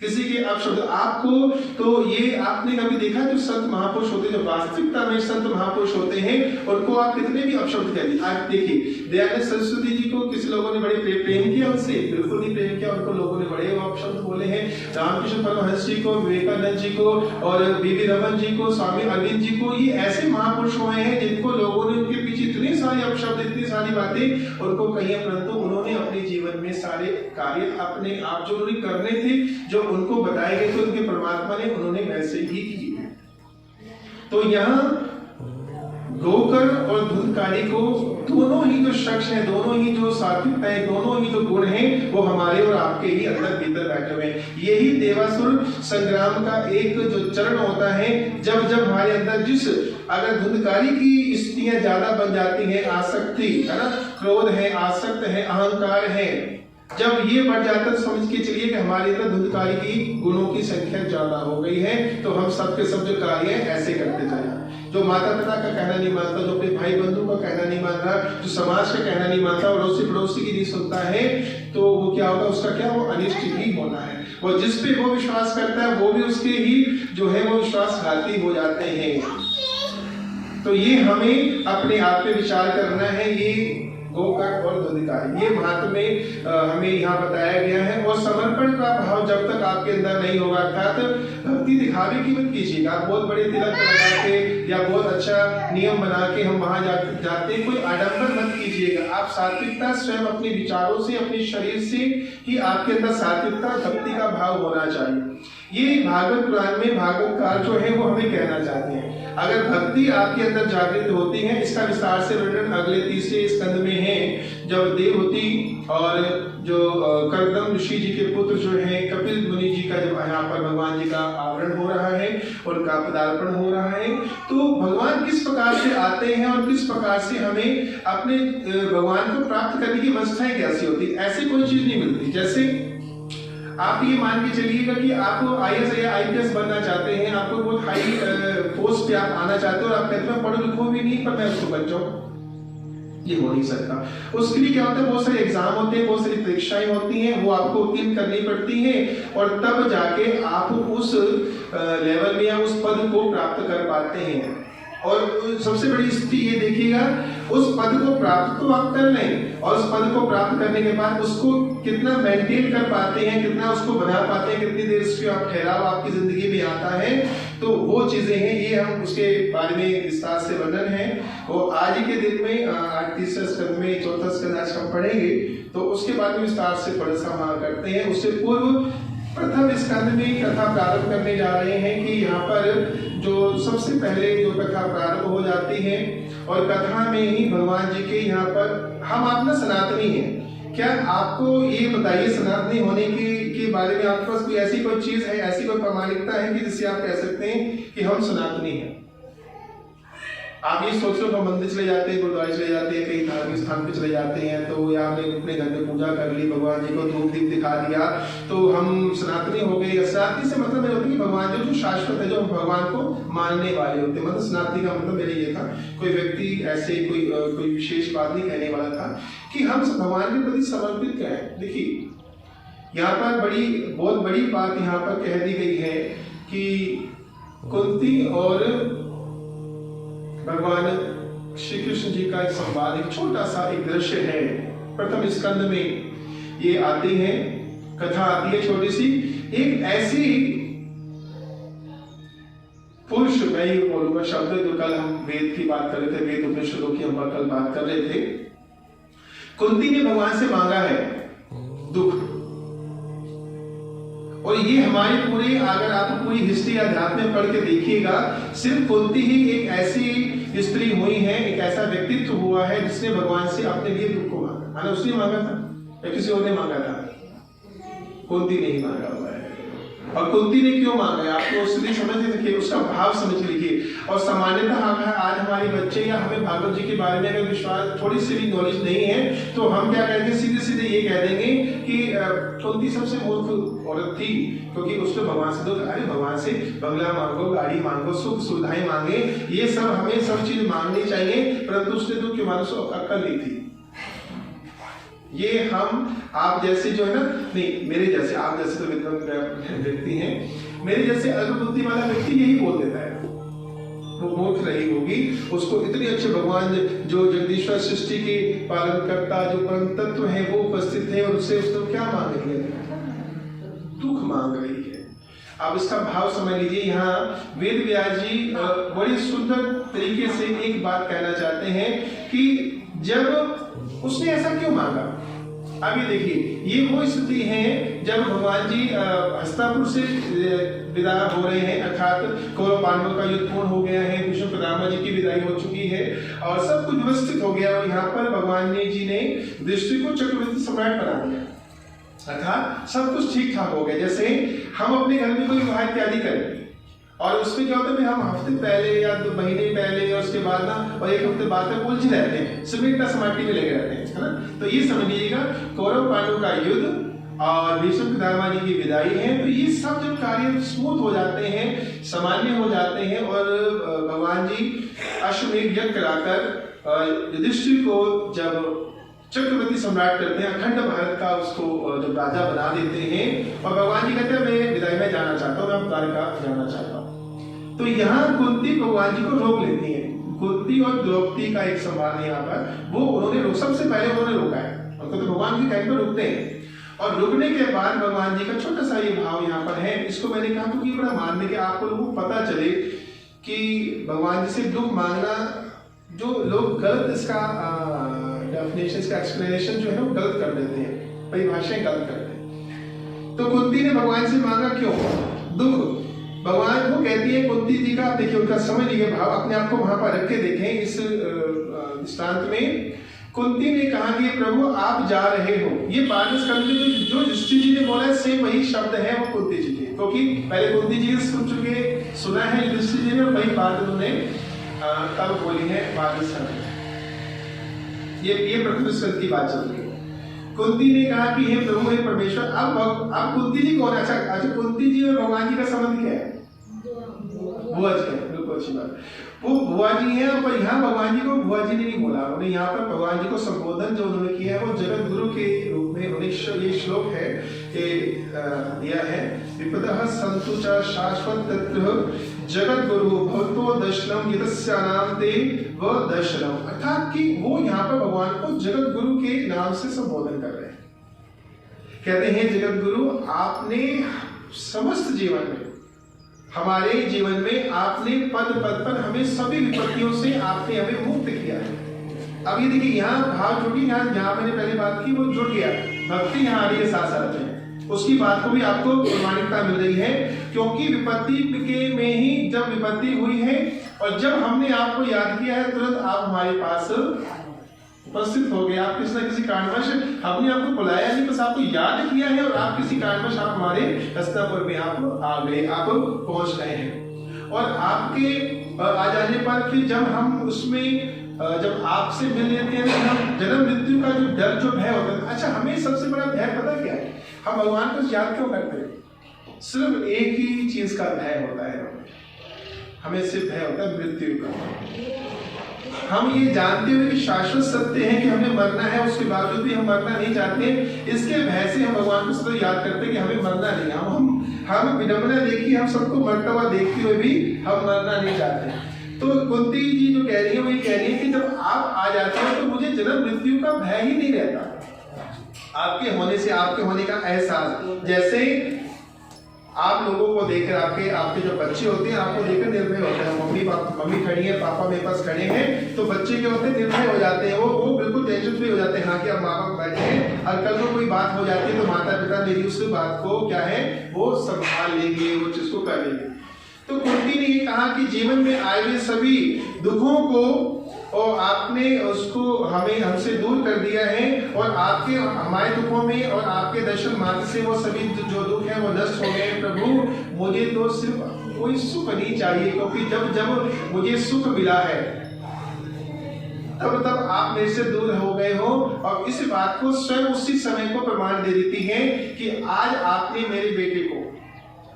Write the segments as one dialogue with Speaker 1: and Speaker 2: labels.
Speaker 1: किसी के अपशब्द आपको, तो ये आपने कभी देखा जो संत महापुरुष होते हैं, जो वास्तविकता में संत महापुरुष होते हैं, उनको आप कितने भी अपशब्द कह दीजिए। आप देखिए दयानंद सरस्वती जी को किसी लोगों ने बड़े प्रेम किया, उनसे बिल्कुल नहीं प्रेम किया, उनको लोगों ने बड़े अपशब्द बोले हैं। रामकृष्ण परमहंस जी को, विवेकानंद जी को और बीबी रमन जी को, स्वामी अरविंद जी को, ये ऐसे महापुरुष हुए हैं जिनको लोगों ने उनके पीछे इतनी सारी अपशब्द, इतनी सारी बातें उनको कही, परंतु उन्होंने अपने जीवन में सारे कार्य अपने आप जो उन्होंने करने थे, जो उनको बताए गए थे उनके परमात्मा ने, उन्होंने वैसे ही किए। तो यहाँ गोकर और धूतकारी को दोनों ही जो शख्स हैं, दोनों ही जो सात्विकता है, दोनों ही जो गुण हैं, वो हमारे और आपके ही अंदर भीतर बैठे हुए हैं। यही देवासुर संग्राम का एक जो चरण होता है, जब जब हमारे अंदर जिस अगर धूतकारी की स्थितियां ज्यादा बन जाती हैं, आसक्ति है ना, क्रोध है, आसक्त है, अहंकार है, जब ये बढ़ जाता है तो समझ के चलिए कि हमारे अंदर धूतकारी की गुणों की संख्या ज्यादा हो गई है। तो हम सबके सब जो कार्य है ऐसे करते जाए, जो माता पिता का कहना नहीं मानता, जो अपने भाई बंधु का कहना नहीं मानता, जो समाज का कहना नहीं मानता, अड़ोसी पड़ोसी की नहीं सुनता है, तो वो क्या होगा, उसका क्या, वो अनिष्ट ही होना है। वो जिस पे वो विश्वास करता है वो भी उसके ही जो है वो विश्वासघाती हो जाते हैं। तो ये हमें अपने आप पे विचार करना है। ये गोकर और धूतकारी, ये महत्व में हमें यहाँ बताया गया है। और समर्पण का भाव जब तक आपके अंदर नहीं होगा, अर्थात भक्ति दिखावे की मत कीजिएगा। आप बहुत बड़े तिलक लगा के या बहुत अच्छा नियम बना के हम वहां जाते हैं, कोई आडंबर मत कीजिएगा। आप सात्विकता स्वयं अपने विचारों से, अपने शरीर से ही आपके अंदर सात्विकता, भक्ति का भाव होना चाहिए। ये भागवत पुराण में भागवतकार जो है वो हमें कहना चाहते हैं। अगर भक्ति आपके अंदर जागृत होती है, इसका विस्तार से वर्णन अगले तीसरे स्कंद में है, जब देवहूति और जो कर्दम ऋषि जी के पुत्र जो है कपिल मुनि जी का जब यहाँ पर भगवान जी का आवरण हो रहा है, उनका पदार्पण हो रहा है, तो भगवान किस प्रकार से आते हैं और किस प्रकार से हमें अपने भगवान को प्राप्त करने की अवस्थाएं कैसी होती, ऐसी कोई चीज नहीं मिलती। जैसे आप ये मान के चलिएगा कि आप IAS या IPS बनना चाहते हैं, आपको बहुत हाई पोस्ट पे आप आना चाहते हो और आप कहते हैं पढ़ो लिखो भी नहीं पर मैं उसको बन जाऊं, ये हो नहीं सकता। उसके लिए क्या होता है, बहुत सारे एग्जाम होते हैं, बहुत सारी परीक्षाएं होती हैं, वो आपको उत्तीर्ण करनी पड़ती हैं और तब जाके आप उस लेवल में या उस पद को प्राप्त कर पाते हैं। और सबसे बड़ी स्थिति ये देखिएगा, उस पद को प्राप्त तो आप कर लें और उस पद को प्राप्त करने के बाद उसको कितना मेंटेन कर पाते हैं, कितना उसको बना पाते हैं, कितनी देर उसके आप ठहराव आपकी जिंदगी में आता है, तो वो चीजें हैं, ये हम उसके बारे में विस्तार से वर्णन है। वो आज के दिन में तीसरे स्कंद में चौथा स्कंद आज हम पढ़ेंगे, तो उसके बाद में विस्तार से थोड़ा सा हम करते हैं। उससे पूर्व प्रथम स्कंद में कथा प्रारंभ करने जा रहे हैं कि यहाँ पर जो सबसे पहले जो कथा प्रारंभ हो जाती है और कथा में ही भगवान जी के यहाँ पर हम अपना सनातनी हैं। क्या आपको ये बताइए सनातनी होने के बारे में आपके पास कोई ऐसी कोई चीज है, ऐसी कोई प्रामाणिकता है कि जिससे आप कह सकते हैं कि हम सनातनी हैं? आप ये सोच लो कि मंदिर चले जाते हैं, गुरुद्वारे चले जाते हैं, कहीं धार्मिक स्थान पे चले जाते हैं, तो या हमने अपने घर में पूजा कर ली, भगवान जी को धूप दीप दिखा दिया, तो हम सनातनी हो गए। सनातनी से मतलब ये होता है कि भगवान जो शाश्वत है, जो भगवान को मानने वाले होते हैं। मतलब सनातनी का मतलब मेरे ये था, कोई व्यक्ति ऐसे कोई विशेष बात नहीं कहने वाला था कि हम भगवान के प्रति समर्पित हैं। देखिए यहाँ पर बहुत बड़ी बात यहाँ पर कह दी गई है कि कुंती और भगवान श्री कृष्ण जी का एक संवाद, एक छोटा सा एक दृश्य है। प्रथम स्कंद में ये आती है, कथा आती है छोटी सी। एक ऐसी पुरुष, मैं ये बोलूंगा शब्द जो कल हम वेद की बात कर रहे थे, वेद उपनिषदों की हम कल बात कर रहे थे। कुंती ने भगवान से मांगा है दुख, और ये हमारी पूरी, अगर आप पूरी हिस्ट्री अध्यात्म में पढ़ के देखिएगा, सिर्फ कुंती ही एक ऐसी स्त्री हुई है, एक ऐसा व्यक्तित्व हुआ है जिसने भगवान से अपने लिए दुख को मांगा। है उसने मांगा था या किसी और ने मांगा था? कुंती ने ही मांगा हुआ है। और कुंती ने क्यों मांगा है, आपको उससे समझ लिखिए, उसका भाव समझ लीजिए। और सामान्यतः आज हमारे बच्चे या हमें भागवत जी के बारे में अगर विश्वास, थोड़ी सी भी नॉलेज नहीं है, तो हम क्या कहेंगे, सीधे सीधे ये कह देंगे कि कुंती सबसे मूर्ख औरत थी, क्योंकि उसने भगवान से दुख, अरे भगवान से बंगला मांगो, गाड़ी मांगो, सुख सुविधाएं मांगे, ये सब हमें सब चीज मांगनी चाहिए, परंतु उसने दुख के मानुष अक्कल नहीं थी। ये हम आप जैसे जो है ना, नहीं मेरे जैसे, आप जैसे तो व्यक्ति हैं, मेरे जैसे अल्पबुद्धि वाला व्यक्ति यही बोल देता है, वो मूर्ख रही होगी। उसको इतने अच्छे भगवान जो जगदीश्वर सृष्टि के पालन करता जो परम तत्व है वो उपस्थित है और उससे उसको क्या मांग रही है? दुख मांग रही है। अब इसका भाव समझ लीजिए। यहाँ वेद व्यास जी बड़ी सुंदर तरीके से एक बात कहना चाहते हैं कि जब उसने ऐसा क्यों मांगा। अब ये देखिए, ये वो स्थिति है जब भगवान जी हस्तिनापुर से विदा हो रहे हैं, अर्थात कौरव पांडवों का युद्ध पूर्ण हो गया है, भीष्म पितामह जी की विदाई हो चुकी है और सब कुछ व्यवस्थित हो गया और यहाँ पर भगवान जी ने दृष्टि को चक्रवर्ती सम्राट बना दिया, अर्थात सब कुछ ठीक ठाक हो गया। जैसे हम अपने घर में कोई विवाह इत्यादि करें और उसमें क्या होता है, हम हफ्ते पहले या 2 महीने पहले या उसके बाद ना और 1 हफ्ते बाद तक उलझे रहते हैं, समेटना समाटने में लगे रहते हैं, है ना। तो ये समझ लीजिएगा कौरव पांडव का युद्ध और भीष्म पितामह जी की विदाई है, तो ये सब जब कार्य स्मूथ हो जाते हैं, सामान्य हो जाते हैं और भगवान जी अश्वमेध यज्ञ कराकर युधिष्ठिर को जब चक्रवर्ती सम्राट करते हैं, अखंड भारत का उसको जब राजा बना देते हैं और भगवान जी कहते हैं मैं विदाई में जाना चाहता हूँ, मैं द्वारका जाना चाहता हूँ। तो यहाँ कुंती भगवान जी को रोक लेती है। कुंती और द्रौपदी का एक संवाद है यहाँ पर, वो उन्होंने सबसे पहले उन्होंने रोका है, उनको तो भगवान जी कहीं पर रुकते हैं और रुकने के बाद भगवान जी का छोटा सा ये भाव यहाँ पर है। इसको मैंने कहा क्योंकि बड़ा मानने के आपको लोगों को पता चले कि भगवान जी से दुख मांगना, जो लोग गलत इसका डेफिनेशन का एक्सप्लेनेशन जो है वो गलत कर देते हैं, परिभाषाएं गलत करते हैं। तो कुंती ने भगवान से मांगा क्यों दुख। भगवान को कहती है कुंती जी का, देखिए उनका समझ लीजिए भाव, अपने आप को वहां पर रख के देखें। इस दृष्टांत में कुंती ने कहा कि प्रभु आप जा रहे हो, ये पारस करने जो युधिष्ठिर जी ने बोला है सेम वही शब्द है वो कुंती जी के, क्योंकि पहले कुंती जी सुना है युधिष्ठिर जी ने, वही बात उन्होंने तब बोली है पारस करने। ये प्रथम स्कंद की बात चल रही है। कुंती ने कहा कि हे प्रभु हे परमेश्वर, अब कुंती जी कौन है? अच्छा, कुंती जी और भगवान जी का संबंध क्या है? बुआ जी है, बिल्कुल अच्छी बात। वो बुआ जी है, पर यहाँ भगवान जी को बुआ जी ने नहीं बोला, उन्होंने यहाँ पर भगवान जी को संबोधन जो उन्होंने किया है वो जगत गुरु के रूप में उन्होंने ये श्लोक है दिया है, विपदः सन्तु च शाश्वत तत्र जगत गुरु भवतो दर्शनम यदस्यानाम ते व दर्शनम, अर्थात कि वो यहाँ पर भगवान को जगत गुरु के नाम से संबोधन कर रहे हैं। कहते हैं जगत गुरु आपने समस्त जीवन में, हमारे जीवन में आपने पद पद पर हमें सभी विपत्तियों से आपने हमें मुक्त किया है। अब ये देखिए यहाँ भाव जुड़ी, यहाँ जहाँ मैंने पहले बात की वो जुड़ गया, भक्ति यहाँ आ रही है साथ साथ में, उसकी बात को भी आपको प्रमाणिकता मिल रही है, क्योंकि विपत्ति के में ही जब विपत्ति हुई है और जब हमने आपको याद किया है तुरंत आप हमारे पास उपस्थित हो गए। आप किसी न किसी कारणवश, हमने आपको बुलाया नहीं, बस आपको याद किया है और आप किसी कारणवश आप हमारे हस्तिनापुर में आप आ गए, आप पहुंच गए हैं। और आपके आ जाने पर फिर जब हम उसमें जब आपसे मिल लेते हैं तो हम जन्म मृत्यु का जो डर जो भय होता है, अच्छा हमें सबसे बड़ा भय पता क्या है? हम भगवान को याद क्यों करते हैं? सिर्फ एक ही चीज का भय होता है, हमें सिर्फ भय होता है मृत्यु का। हम ये जानते हुए कि शाश्वत सत्य है कि हमें मरना है, उसके बावजूद भी हम मरना नहीं चाहते, इसके भय से हम भगवान को सदैव याद करते हैं कि हमें मरना नहीं। हम विडंबना देखिए, हम सबको मरता हुआ देखते हुए भी हम मरना नहीं चाहते। तो कुंती जी जो कह रही है वो ये कह रही है कि जब आप आ जाते हो तो मुझे जन्म मृत्यु का भय ही नहीं रहता। आपके होने से, आपके होने का एहसास, जैसे आप लोगों को देखकर आपके जो बच्चे होते हैं आपको देखकर निर्भय होते हैं। मम्मी खड़ी है, पापा मेरे पास खड़े हैं, तो बच्चे क्या होते हैं निर्भय हो जाते हैं, वो बिल्कुल टेंशन फ्री हो जाते हैं। हाँ कि अब माँ बाप बैठे हैं और कल को कोई बात हो जाती है तो माता पिता मेरी उस बात को क्या है वो संभाल लेंगे, वो चीज को कर लेंगे। तो कुंती ने ये कहा कि जीवन में आए हुए सभी दुखों को और आपने उसको हमसे दूर कर दिया है और आपके हमारे दुखों में और आपके दर्शन मात्र से वो सभी जो दुख है वो नष्ट हो गए। प्रभु मुझे तो सिर्फ कोई सुख नहीं चाहिए, क्योंकि जब मुझे सुख मिला है तब आप मेरे से दूर हो गए हो। और इस बात को स्वयं उसी समय को प्रमाण दे देती है कि आज आपने मेरे बेटे को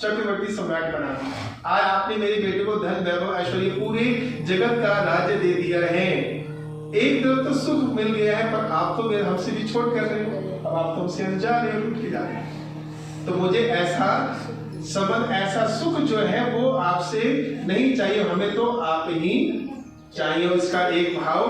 Speaker 1: चक्रवर्ती सम्राट बना दिया, आज आपने मेरे बेटे को धन वैभव ऐश्वर्य पूरे जगत का राज्य दे दिया है। एक तरफ तो सुख मिल गया है, पर आप तो मेरे हमसे भी छोड़ कर रहे हो, अब आप तो हमसे अनजान रहे हो, टूट के जा रहे हो। तो मुझे ऐसा संबंध, ऐसा सुख जो है वो आपसे नहीं चाहिए, हमें तो आप ही चाहिए। इसका एक भाव